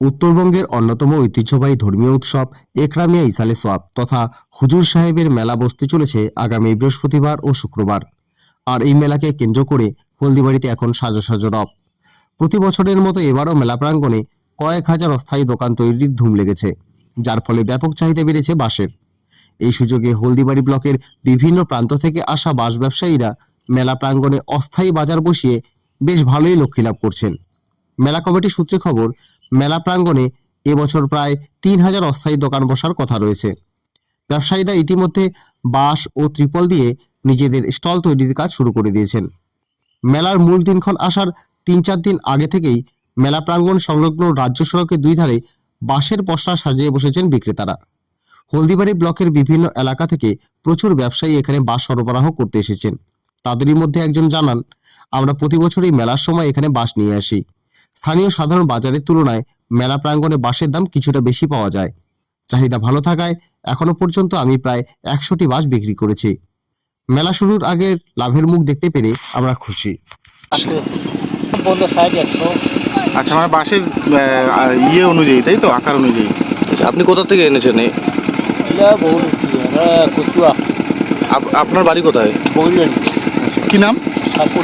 উত্তরবঙ্গের অন্যতম ঐতিহ্যবাহী ধর্মীয় উৎসব একরামিয়া ইসালে সোয়াব তথা হুজুর সাহেবের মেলা বসতে চলেছে আগামী বৃহস্পতিবার ও শুক্রবার। আর এই মেলাকে কেন্দ্র করে হলদিবাড়িতে এখন সাজো সাজো রব। প্রতি বছরের মতো এবারও মেলা প্রাঙ্গণে কয়েক হাজার অস্থায়ী দোকান তৈরির ধুম লেগেছে, যার ফলে ব্যাপক চাহিদা বেড়েছে বাঁশের। এই সুযোগে হলদিবাড়ি ব্লকের বিভিন্ন প্রান্ত থেকে আসা বাঁশ ব্যবসায়ীরা মেলা প্রাঙ্গণে অস্থায়ী বাজার বসিয়ে বেশ ভালোই লক্ষ্যী লাভ করছেন। মেলা কমিটির সূত্রে খবর, মেলা প্রাঙ্গণে এবছর প্রায় ৩,০০০ অস্থায়ী দোকান বসার কথা রয়েছে। ব্যবসায়ীরা ইতিমধ্যে বাঁশ ও ত্রিপল দিয়ে নিজেদের স্টল তৈরির কাজ শুরু করে দিয়েছেন। মেলার মূল দিনক্ষণ আসার ৩-৪ দিন আগে থেকেই মেলা প্রাঙ্গণ সংলগ্ন রাজ্য সড়কের দুই ধারে বাঁশের পসরা সাজিয়ে বসেছেন বিক্রেতারা। হলদিবাড়ি ব্লকের বিভিন্ন এলাকা থেকে প্রচুর ব্যবসায়ী এখানে বাঁশ সরবরাহ করতে এসেছেন। তাদেরই মধ্যে একজন জানান, আমরা প্রতি বছরই মেলার সময় এখানে বাঁশ নিয়ে আসি। স্থানীয় সাধারণ বাজারের তুলনায় মেলা প্রাঙ্গণে বাঁশের দাম কিছুটা বেশি পাওয়া যায়। চাহিদা ভালো থাকায় এখনো পর্যন্ত আমি প্রায় ১০০টি বাঁশ বিক্রি করেছি। মেলা শুরুর আগে লাভের মুখ দেখতে পেরে আমরা খুশি। আচ্ছা, মানে বাঁশের ইয়ে অনুযায়ী, তাই তো, আকার অনুযায়ী। আপনি কোথা থেকে এনেছেন? আপনার বাড়ি কোথায়? বগুড়ি। আচ্ছা, কি নাম? সাপুর।